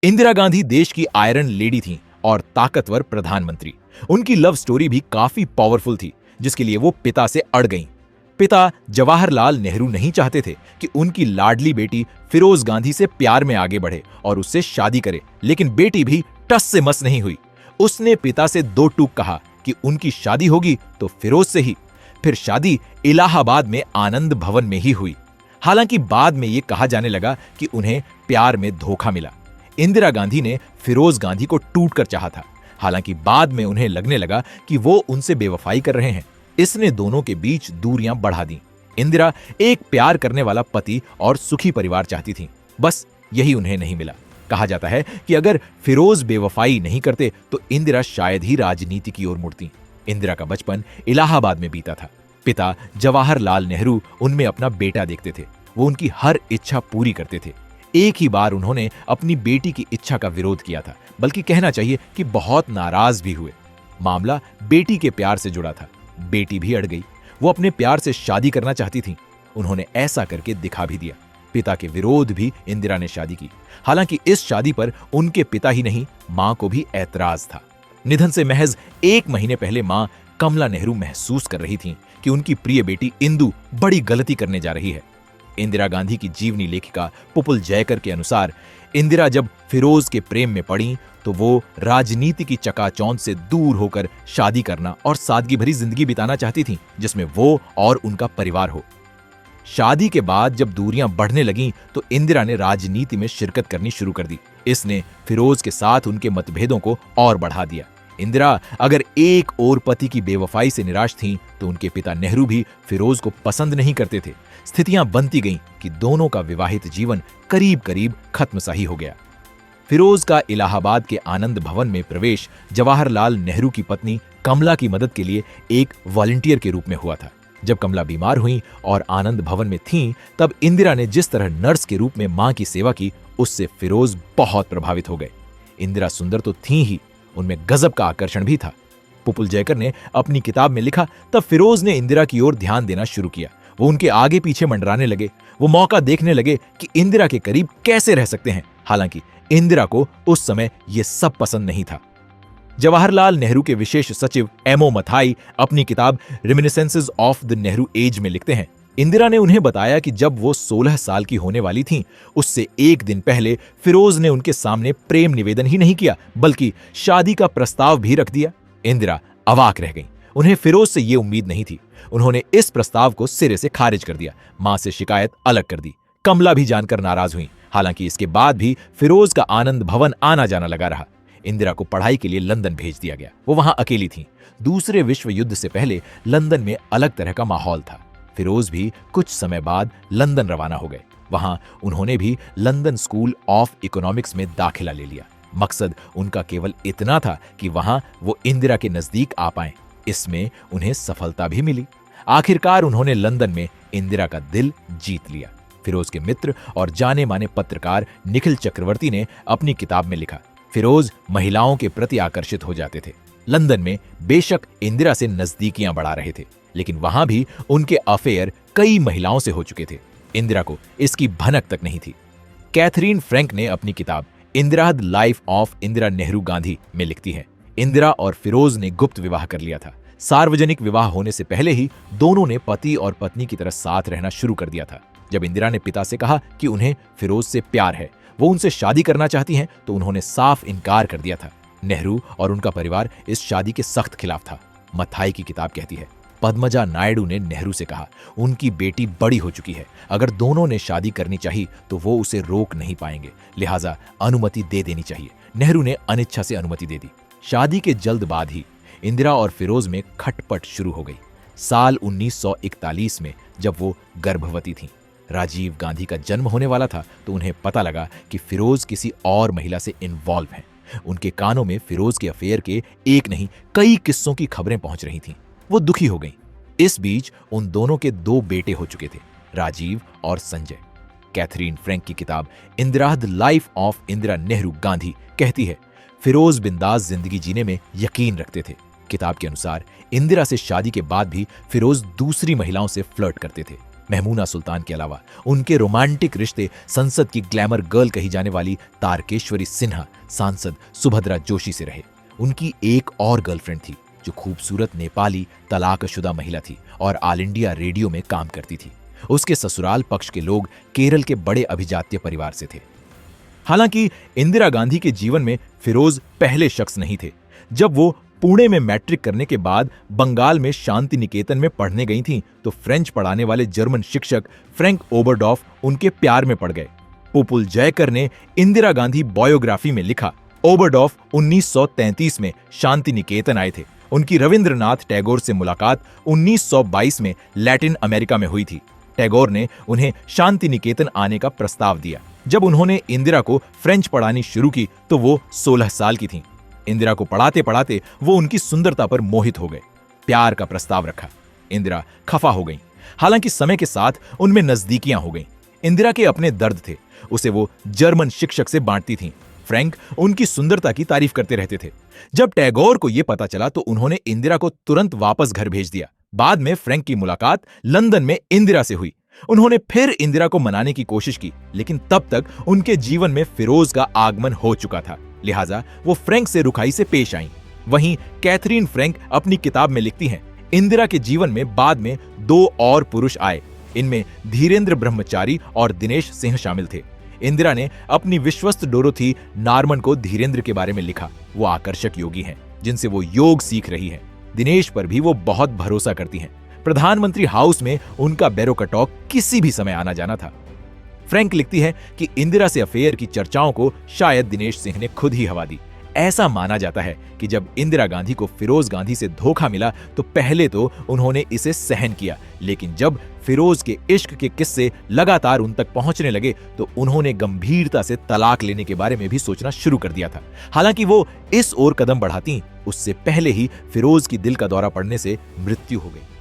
इंदिरा गांधी देश की iron lady थीं और ताकतवर प्रधानमंत्री। उनकी लव स्टोरी भी काफी पावरफुल थी, जिसके लिए वो पिता से अड़ गईं। पिता जवाहरलाल नेहरू नहीं चाहते थे कि उनकी लाडली बेटी फिरोज गांधी से प्यार में आगे बढ़े और उससे शादी करे, लेकिन बेटी भी टस से मस नहीं हुई। उसने पिता से दो टूक कहा कि उनकी शादी होगी तो फिरोज से ही। फिर शादी इलाहाबाद में आनंद भवन में ही हुई। हालांकि बाद में यह कहा जाने लगा कि उन्हें प्यार में धोखा मिला। इंदिरा गांधी ने फिरोज गांधी को टूटकर चाहा था, हालांकि बाद में उन्हें लगने लगा कि वो उनसे बेवफाई कर रहे हैं। इसने दोनों के बीच दूरियां बढ़ा दी। इंदिरा एक प्यार करने वाला पति और सुखी परिवार चाहती थीं, बस यही उन्हें नहीं मिला। कहा जाता है कि अगर फिरोज बेवफाई नहीं करते तो इंदिरा शायद ही राजनीति की ओर मुड़ती। इंदिरा का बचपन इलाहाबाद में बीता था। पिता जवाहरलाल नेहरू उनमें अपना बेटा देखते थे। वो उनकी हर इच्छा पूरी करते थे। एक ही बार उन्होंने अपनी बेटी की इच्छा का विरोध किया था, बल्कि कहना चाहिए कि बहुत नाराज भी हुए। मामला बेटी के प्यार से जुड़ा था। बेटी भी अड़ गई। वो अपने प्यार से शादी करना चाहती थी। उन्होंने ऐसा करके दिखा भी दिया। पिता के विरोध भी इंदिरा ने शादी की। हालांकि इस शादी पर उनके पिता ही नहीं, मां को भी ऐतराज था। निधन से महज 1 महीने पहले मां कमला नेहरू महसूस कर रही थीं कि उनकी प्रिय बेटी इंदु बड़ी गलती करने जा रही है। इंदिरा गांधी की जीवनी लेखिका पुपुल जयकर के अनुसार इंदिरा जब फिरोज के प्रेम में पड़ी तो वो राजनीति की चकाचौंध से दूर होकर शादी करना और सादगी भरी जिंदगी बिताना चाहती थीं, जिसमें वो और उनका परिवार हो। शादी के बाद जब दूरियां बढ़ने लगीं तो इंदिरा ने राजनीति में शिरकत करनी शुरू कर दी। इसने फिरोज के साथ उनके मतभेदों को और बढ़ा दिया। इंदिरा अगर एक और पति की बेवफाई से निराश थीं, तो उनके पिता नेहरू भी फिरोज को पसंद नहीं करते थे। स्थितियां बनती गईं कि दोनों का विवाहित जीवन करीब करीब खत्म सा ही हो गया। फिरोज का इलाहाबाद के आनंद भवन में प्रवेश जवाहरलाल नेहरू की पत्नी कमला की मदद के लिए एक वॉलंटियर के रूप में हुआ था। जब कमला बीमार हुई और आनंद भवन में थीं, तब इंदिरा ने जिस तरह नर्स के रूप में मां की सेवा की, उससे फिरोज बहुत प्रभावित हो गए। इंदिरा सुंदर तो थीं ही, उनमें गजब का आकर्षण भी था। पुपुल जयकर ने अपनी किताब में लिखा, तब फिरोज ने इंदिरा की ओर ध्यान देना शुरू किया। वो उनके आगे पीछे मंडराने लगे। वो मौका देखने लगे कि इंदिरा के करीब कैसे रह सकते हैं। हालांकि इंदिरा को उस समय यह सब पसंद नहीं था। जवाहरलाल नेहरू के विशेष सचिव एमओ मथाई अपनी किताब रिमिनिसेंसेस ऑफ द नेहरू एज में लिखते हैं, इंदिरा ने उन्हें बताया कि जब वो 16 साल की होने वाली थीं, उससे एक दिन पहले फिरोज ने उनके सामने प्रेम निवेदन ही नहीं किया, बल्कि शादी का प्रस्ताव भी रख दिया। इंदिरा अवाक रह गईं। उन्हें फिरोज से ये उम्मीद नहीं थी। उन्होंने इस प्रस्ताव को सिरे से खारिज कर दिया। मां से शिकायत अलग कर दी। कमला भी जानकर नाराज हुई। हालांकि इसके बाद भी फिरोज का आनंद भवन आना जाना लगा रहा। इंदिरा को पढ़ाई के लिए लंदन भेज दिया गया। वो वहां अकेली थीं। दूसरे विश्व युद्ध से पहले लंदन में अलग तरह का माहौल था। फिरोज भी कुछ समय बाद लंदन रवाना हो गए। वहां उन्होंने भी लंदन स्कूल ऑफ इकोनॉमिक्स में दाखिला ले लिया। मकसद उनका केवल इतना था कि वहां वो इंदिरा के नजदीक आ पाएं। इसमें उन्हें सफलता भी मिली। आखिरकार उन्होंने लंदन में इंदिरा का दिल जीत लिया। फिरोज के मित्र और जाने माने पत्रकार निखिल चक्रवर्ती ने अपनी किताब में लिखा, फिरोज महिलाओं के प्रति आकर्षित हो जाते थे। लंदन में बेशक इंदिरा से नजदीकियां बढ़ा रहे थे, लेकिन वहां भी उनके अफेयर कई महिलाओं से हो चुके थे। इंदिरा को इसकी भनक तक नहीं थी। कैथरीन फ्रैंक ने अपनी किताब Indira the life of Indira Nehru Gandhi में लिखती है, इंदिरा और फिरोज ने गुप्त विवाह कर लिया था। सार्वजनिक विवाह होने से पहले ही दोनों ने पति और पत्नी की तरह साथ रहना शुरू कर दिया था। जब इंदिरा ने पिता से कहा कि उन्हें फिरोज से प्यार है, वो उनसे शादी करना चाहती हैं, तो उन्होंने साफ इनकार कर दिया था। नेहरू और उनका परिवार इस शादी के सख्त खिलाफ था। मथाई की किताब कहती है, पद्मजा नायडू ने नेहरू से कहा, उनकी बेटी बड़ी हो चुकी है, अगर दोनों ने शादी करनी चाहिए तो वो उसे रोक नहीं पाएंगे, लिहाजा अनुमति दे देनी चाहिए। नेहरू ने अनिच्छा से अनुमति दे दी। शादी के जल्द बाद ही इंदिरा और फिरोज में खटपट शुरू हो गई। साल 1941 में जब वो गर्भवती थीं, राजीव गांधी का जन्म होने वाला था, तो उन्हें पता लगा कि फिरोज किसी और महिला से इन्वॉल्व हैं। उनके कानों में फिरोज के अफेयर के एक नहीं कई किस्सों की खबरें पहुंच रही थीं। वो दुखी हो गईं। इस बीच उन दोनों के 2 बेटे हो चुके थे, राजीव और संजय। कैथरीन फ्रैंक की किताब Indira the life of Indira Nehru Gandhi कहती है, फिरोज बिंदास जिंदगी जीने में यकीन रखते थे। किताब के अनुसार इंदिरा से शादी के बाद भी फिरोज दूसरी महिलाओं से फ्लर्ट करते थे। महमूना सुल्तान के अलावा उनके रोमांटिक रिश्ते संसद की ग्लैमर गर्ल कही जाने वाली तारकेश्वरी सिन्हा सांसद सुभद्रा जोशी से रहे। उनकी एक और गर्लफ्रेंड थी जो खूबसूरत नेपाली तलाकशुदा महिला थी और ऑल इंडिया रेडियो में काम करती थी। उसके ससुराल पक्ष के लोग केरल के बड़े अभिजात्य परिवार से थे। हालांकि इंदिरा गांधी के जीवन में फिरोज पहले शख्स नहीं थे। जब वो पुणे में मैट्रिक करने के बाद बंगाल में शांति निकेतन में पढ़ने गई थीं, तो फ्रेंच पढ़ाने वाले जर्मन शिक्षक फ्रैंक ओबरडॉफ उनके प्यार में पड़ गए। पुपुल जयकर ने इंदिरा गांधी बायोग्राफी में लिखा, ओबरडॉफ 1933 में शांति निकेतन आए थे। उनकी रविंद्रनाथ टैगोर से मुलाकात 1922 में लैटिन अमेरिका में हुई थी। टैगोर ने उन्हें शांति निकेतन आने का प्रस्ताव दिया। जब उन्होंने इंदिरा को फ्रेंच पढ़ानी शुरू की तो वो 16 साल की थीं। इंदिरा को पढ़ाते पढ़ाते वो उनकी सुंदरता पर मोहित हो गए। प्यार का प्रस्ताव रखा। इंदिरा खफा हो गईं। हालांकि समय के साथ उनमें नजदीकियां हो गईं। इंदिरा के अपने दर्द थे, उसे वो जर्मन शिक्षक से बांटती थीं। फ्रैंक उनकी सुंदरता की तारीफ करते रहते थे। जब टैगोर को यह पता चला तो उन्होंने इंदिरा को तुरंत वापस घर भेज दिया। बाद में फ्रैंक की मुलाकात लंदन में इंदिरा से हुई। उन्होंने फिर इंदिरा को मनाने की कोशिश की, लेकिन तब तक उनके जीवन में फिरोज का आगमन हो चुका था। लिहाजा वो फ्रैंक से रुखाई से पेश आईं। वहीं कैथरीन फ्रैंक अपनी किताब में लिखती हैं, इंदिरा के जीवन में बाद में 2 और पुरुष आए। इनमें धीरेन्द्र ब्रह्मचारी और दिनेश सिंह शामिल थे। इंदिरा ने अपनी विश्वस्त डोरोथी नार्मन को धीरेन्द्र के बारे में लिखा। वो आकर्षक योगी हैं जिनसे वो योग सीख रही है। दिनेश पर भी वो बहुत भरोसा करती हैं। प्रधानमंत्री हाउस में उनका बैरोकटॉक किसी भी समय आना जाना था। फ्रैंक लिखती है कि इंदिरा से अफेयर की चर्चाओं को शायद दिनेश सिंह ने खुद ही हवा दी। ऐसा माना जाता है कि जब इंदिरा गांधी को फिरोज गांधी से धोखा मिला तो पहले तो उन्होंने इसे सहन किया, लेकिन जब फिरोज के इश्क के किस्से लगातार उन तक पहुंचने लगे तो उन्होंने गंभीरता से तलाक लेने के बारे में भी सोचना शुरू कर दिया था। हालांकि वो इस ओर कदम बढ़ाती उससे पहले ही फिरोज की दिल का दौरा पड़ने से मृत्यु हो गई।